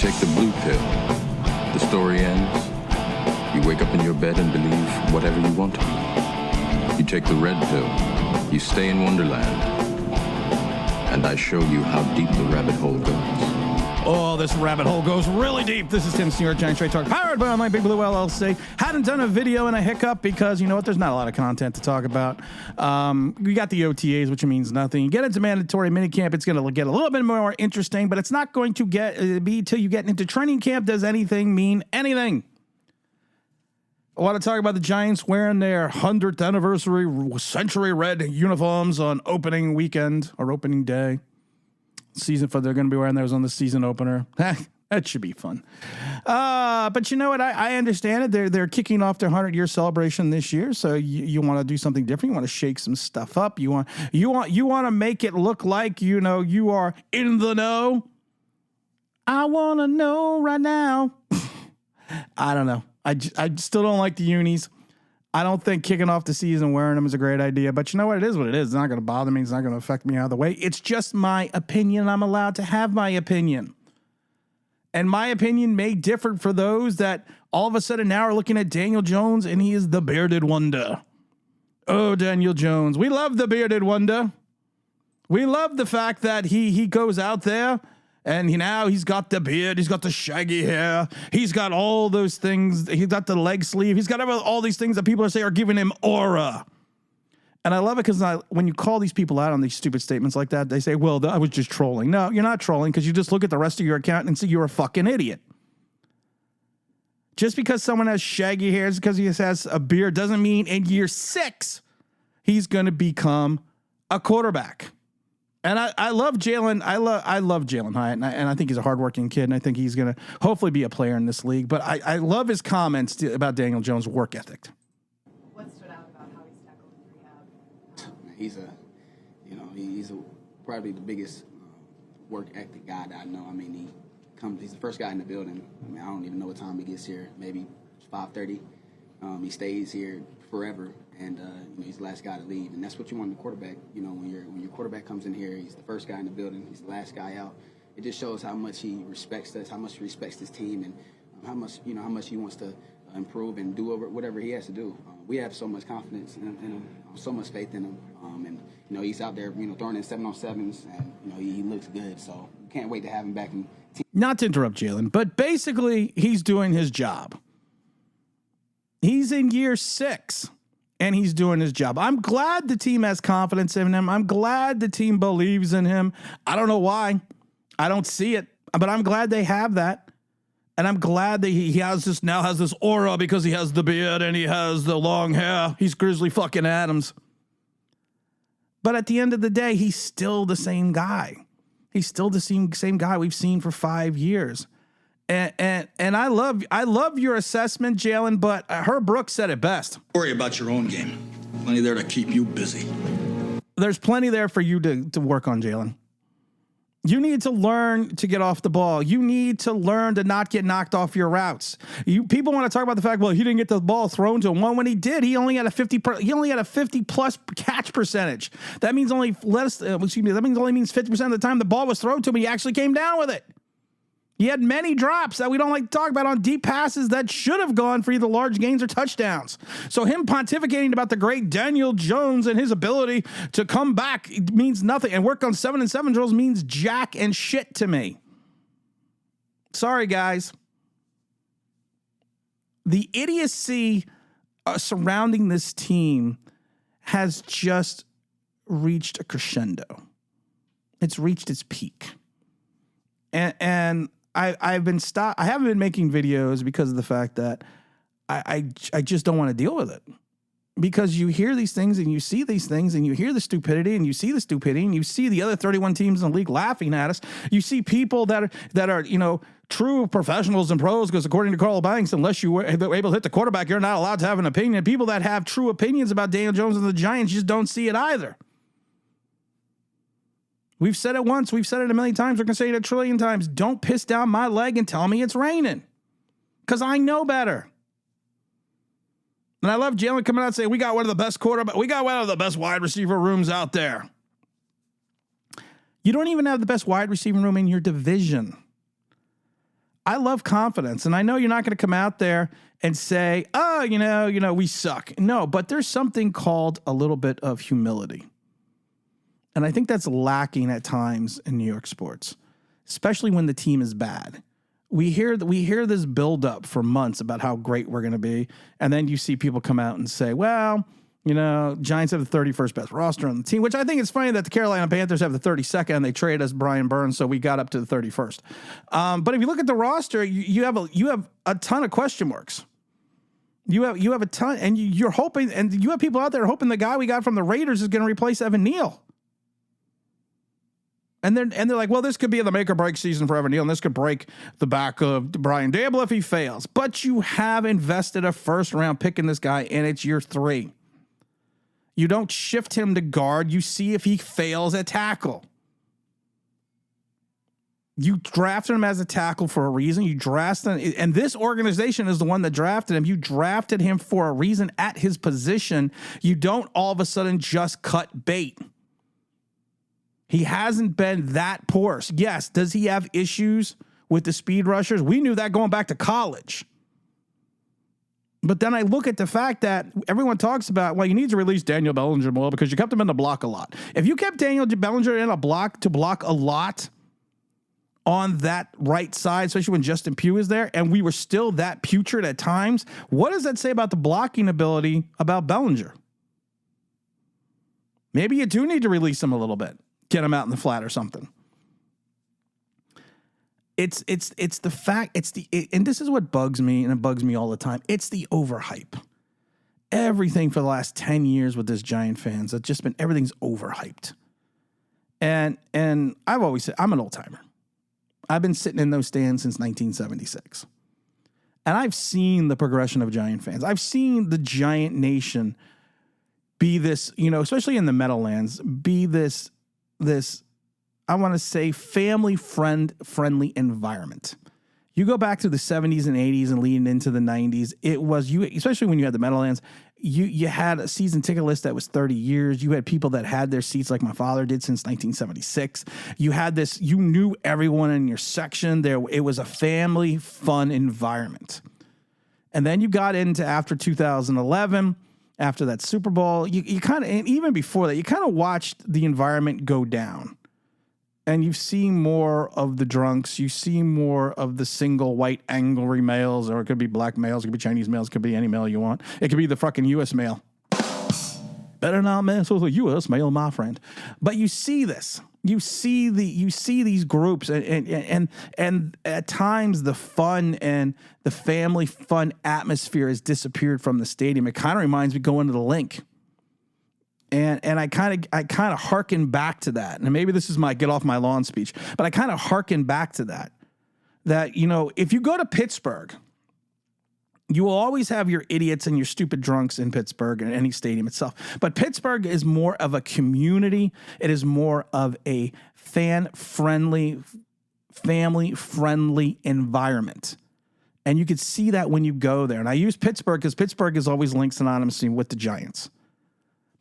take the blue pill. The story ends. You wake up in your bed and believe whatever you want to. You take the red pill. You stay in Wonderland. And I show you how deep the rabbit hole goes. Oh, this rabbit hole goes really deep. This is Tim's New York Giant Straight Talk, powered by Online Big Blue LLC. Hadn't done a video in a hiccup because, you know what, there's not a lot of content to talk about. We got the OTAs, which means nothing. You get into mandatory minicamp, it's going to get a little bit more interesting, but it's not going to be till you get into training camp. Does anything mean anything? I want to talk about the Giants wearing their 100th anniversary century red uniforms on opening weekend or opening day. They're going to be wearing those on the season opener. That should be fun. But you know what? I understand it. They're kicking off their 100-year celebration this year. So you want to do something different. You want to shake some stuff up. You want to make it look like, you know, you are in the know. I want to know right now. I don't know. I still don't like the unis. I don't think kicking off the season wearing them is a great idea, but you know what? It is what it is. It's not going to bother me. It's not going to affect me either way. It's just my opinion. I'm allowed to have my opinion. And my opinion may differ for those that all of a sudden now are looking at Daniel Jones and he is the bearded wonder. Oh, Daniel Jones. We love the bearded wonder. We love the fact that he goes out there and he's got the beard. He's got the shaggy hair. He's got all those things. He's got the leg sleeve. He's got all these things that people are giving him aura. And I love it because when you call these people out on these stupid statements like that, they say, well, I was just trolling. No, you're not trolling because you just look at the rest of your account and see you're a fucking idiot. Just because someone has shaggy hair, because he has a beard, doesn't mean in year 6 he's going to become a quarterback. And I love Jalin. I love Jalin Hyatt, and I think he's a hardworking kid, and I think he's going to hopefully be a player in this league. But I love his comments about Daniel Jones' work ethic. What stood out about how he's tackled in rehab? He's probably the biggest work ethic guy that I know. I mean, he's the first guy in the building. I mean, I don't even know what time he gets here. Maybe 5:30. He stays here forever, and he's the last guy to leave. And that's what you want in a quarterback. You know, when your quarterback comes in here, he's the first guy in the building. He's the last guy out. It just shows how much he respects us, how much he respects his team, and how much he wants to improve and do whatever he has to do. We have so much confidence in him, so much faith in him, and he's out there, throwing in 7-on-7s, and he looks good. So can't wait to have him back in. Not to interrupt Jalin, but basically he's doing his job. He's in year 6, and he's doing his job. I'm glad the team has confidence in him. I'm glad the team believes in him. I don't know why. I don't see it, but I'm glad they have that. And I'm glad that he has this aura because he has the beard and he has the long hair. He's Grizzly fucking Adams. But at the end of the day, he's still the same guy. He's still the same guy we've seen for 5 years. And I love your assessment, Jalin, but Herb Brooks said it best. Worry about your own game. Plenty there to keep you busy. There's plenty there for you to work on, Jalin. You need to learn to get off the ball. You need to learn to not get knocked off your routes. People want to talk about the fact, well, he didn't get the ball thrown to him. Well, when he did, he only had a 50+ catch percentage. That means only means 50% of the time the ball was thrown to him, he actually came down with it. He had many drops that we don't like to talk about on deep passes that should have gone for either large gains or touchdowns. So him pontificating about the great Daniel Jones and his ability to come back means nothing. And work on 7-and-7 drills means jack and shit to me. Sorry, guys. The idiocy surrounding this team has just reached a crescendo. It's reached its peak. And I haven't been making videos because of the fact that I just don't want to deal with it. Because you hear these things and you see these things and you hear the stupidity and you see the stupidity and you see the other 31 teams in the league laughing at us. You see people that are true professionals and pros, because according to Carl Banks, unless you were able to hit the quarterback, you're not allowed to have an opinion. People that have true opinions about Daniel Jones and the Giants just don't see it either. We've said it once. We've said it a million times. We're going to say it a trillion times. Don't piss down my leg and tell me it's raining, because I know better. And I love Jalin coming out and saying, we got one of the best wide receiver rooms out there. You don't even have the best wide receiver room in your division. I love confidence. And I know you're not going to come out there and say, oh, we suck. No, but there's something called a little bit of humility. And I think that's lacking at times in New York sports, especially when the team is bad. We hear this build up for months about how great we're going to be. And then you see people come out and say, well, Giants have the 31st best roster on the team, which I think it's funny that the Carolina Panthers have the 32nd and they trade us Brian Burns. So we got up to the 31st. But if you look at the roster, you have a ton of question marks. You have a ton, and you're hoping, and you have people out there hoping the guy we got from the Raiders is going to replace Evan Neal. And they're like, well, this could be the make or break season for Evan Neal, and this could break the back of Brian Daboll if he fails. But you have invested a first round pick in this guy, and it's year 3. You don't shift him to guard. You see if he fails at tackle. You drafted him as a tackle for a reason. You drafted him, and this organization is the one that drafted him. You drafted him for a reason at his position. You don't all of a sudden just cut bait. He hasn't been that porous. Yes, does he have issues with the speed rushers? We knew that going back to college. But then I look at the fact that everyone talks about, well, you need to release Daniel Bellinger more because you kept him in the block a lot. If you kept Daniel Bellinger in a block to block a lot on that right side, especially when Justin Pugh is there, and we were still that putrid at times, what does that say about the blocking ability about Bellinger? Maybe you do need to release him a little bit, get him out in the flat or something. It's the fact, and this is what bugs me, and it bugs me all the time. It's the overhype. Everything for the last 10 years with this Giant fans, it's just been, everything's overhyped. And I've always said, I'm an old timer. I've been sitting in those stands since 1976. And I've seen the progression of Giant fans. I've seen the Giant Nation be this, especially in the Meadowlands, be this, I want to say, family-friendly environment. You go back to the 70s and 80s and leading into the 90s, it was, especially when you had the Meadowlands, you had a season ticket list that was 30 years. You had people that had their seats like my father did since 1976. You had this, you knew everyone in your section. It was a family, fun environment. And then you got into after 2011, after that Super Bowl, you kind of, and even before that, you kind of watched the environment go down. And you see more of the drunks. You see more of the single white angry males, or it could be black males, it could be Chinese males, it could be any male you want. It could be the fucking U.S. male. Better not mess with a U.S. male, my friend. But you see this. You see these groups, and at times the fun and the family fun atmosphere has disappeared from the stadium. It kind of reminds me going to the Link. And I kind of hearken back to that. And maybe this is my get off my lawn speech, but I kind of hearken back to that. That, if you go to Pittsburgh, you will always have your idiots and your stupid drunks in Pittsburgh and any stadium itself. But Pittsburgh is more of a community. It is more of a fan-friendly, family-friendly environment. And you could see that when you go there. And I use Pittsburgh because Pittsburgh is always linked synonymously with the Giants.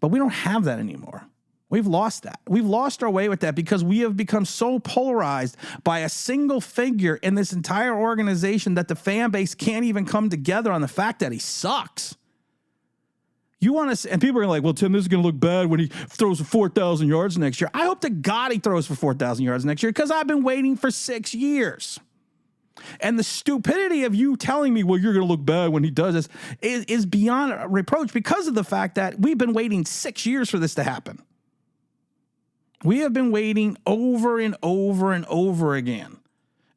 But we don't have that anymore. We've lost that. We've lost our way with that because we have become so polarized by a single figure in this entire organization that the fan base can't even come together on the fact that he sucks. You want to, and people are like, well, Tim, this is going to look bad when he throws for 4,000 yards next year. I hope to God he throws for 4,000 yards next year because I've been waiting for 6 years. And the stupidity of you telling me, well, you're going to look bad when he does this is beyond reproach because of the fact that we've been waiting 6 years for this to happen. We have been waiting over and over and over again.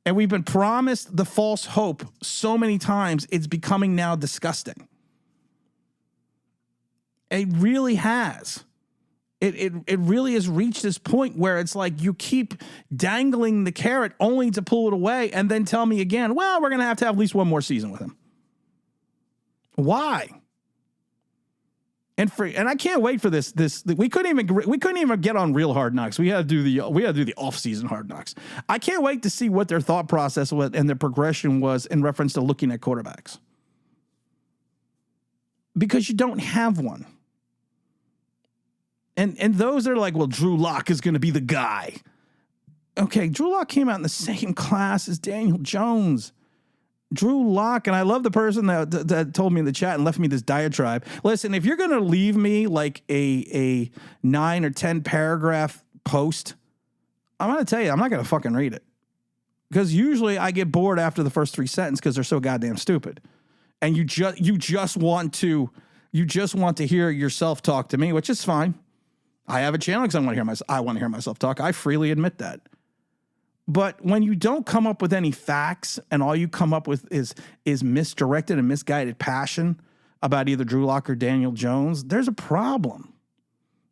And we've been promised the false hope so many times, it's becoming now disgusting. It really has. It really has reached this point where it's like you keep dangling the carrot only to pull it away and then tell me again, well, we're going to have at least one more season with him. Why? And I can't wait for this. We couldn't even get on real Hard Knocks. We had to do the off-season Hard Knocks. I can't wait to see what their thought process was and their progression was in reference to looking at quarterbacks. Because you don't have one. And those are like, well, Drew Lock is going to be the guy. Okay, Drew Lock came out in the same class as Daniel Jones. Drew Lock, and I love the person that told me in the chat and left me this diatribe. Listen, if you're going to leave me like a 9 or 10 paragraph post, I'm going to tell you, I'm not going to fucking read it. Because usually I get bored after the first 3 sentences because they're so goddamn stupid. And you just want to hear yourself talk to me, which is fine. I have a channel because I want to hear myself talk. I freely admit that. But when you don't come up with any facts and all you come up with is misdirected and misguided passion about either Drew Lock or Daniel Jones, there's a problem.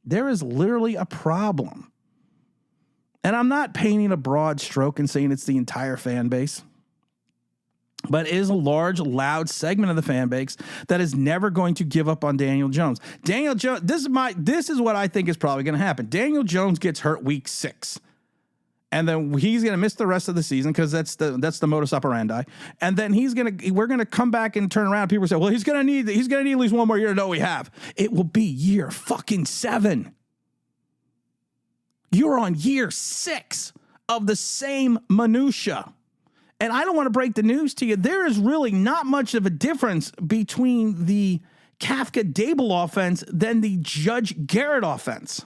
There is literally a problem. And I'm not painting a broad stroke and saying it's the entire fan base, but it is a large, loud segment of the fan base that is never going to give up on Daniel Jones. Daniel Jones, this is what I think is probably going to happen. Daniel Jones gets hurt week 6. And then he's going to miss the rest of the season because that's the modus operandi. And then we're going to come back and turn around. People say, well, he's going to need at least one more year. No, we have. It will be year fucking 7. You're on year 6 of the same minutia. And I don't want to break the news to you. There is really not much of a difference between the Kafka Dable offense than the Judge Garrett offense.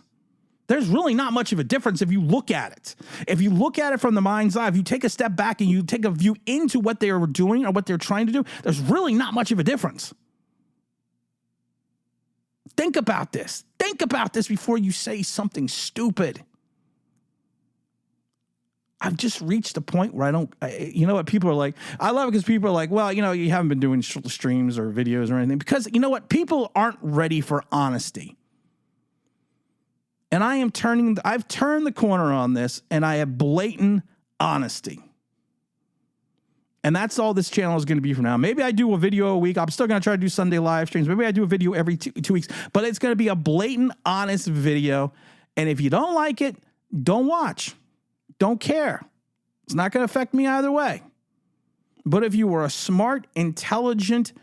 There's really not much of a difference if you look at it. If you look at it from the mind's eye, if you take a step back and you take a view into what they are doing or what they're trying to do, there's really not much of a difference. Think about this. Think about this before you say something stupid. I've just reached a point where you know what, people are like, I love it because people are like, well, you know, you haven't been doing streams or videos or anything, because you know what, people aren't ready for honesty. And I've turned the corner on this, and I have blatant honesty. And that's all this channel is going to be from now. Maybe I do a video a week. I'm still going to try to do Sunday live streams. Maybe I do a video every 2 weeks, but it's going to be a blatant, honest video. And if you don't like it, don't watch. Don't care. It's not going to affect me either way. But if you were a smart, intelligent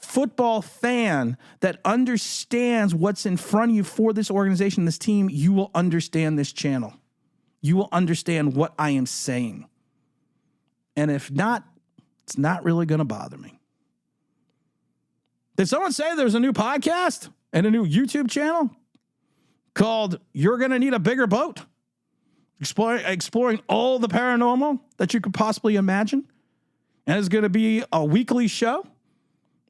football fan that understands what's in front of you for this organization, this team, you will understand this channel. You will understand what I am saying. And if not, it's not really going to bother me. Did someone say there's a new podcast and a new YouTube channel called You're Gonna Need a Bigger Boat? Exploring all the paranormal that you could possibly imagine. And it's going to be a weekly show.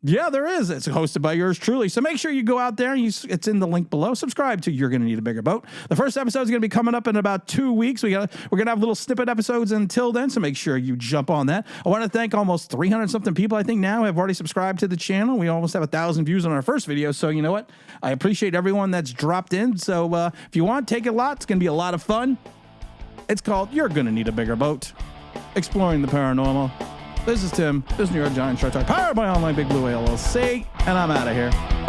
Yeah, there is. It's hosted by yours truly. So make sure you go out there. It's in the link below. Subscribe to You're Gonna Need a Bigger Boat. The first episode is going to be coming up in about 2 weeks. We're going to have little snippet episodes until then, so make sure you jump on that. I want to thank almost 300-something people, I think, now have already subscribed to the channel. We almost have 1,000 views on our first video. So you know what? I appreciate everyone that's dropped in. So if you want, take a lot. It's going to be a lot of fun. It's called You're Gonna Need a Bigger Boat. Exploring the paranormal. This is Tim. This is New York Giants Short Talk, powered by Online Big Blue LLC, and I'm out of here.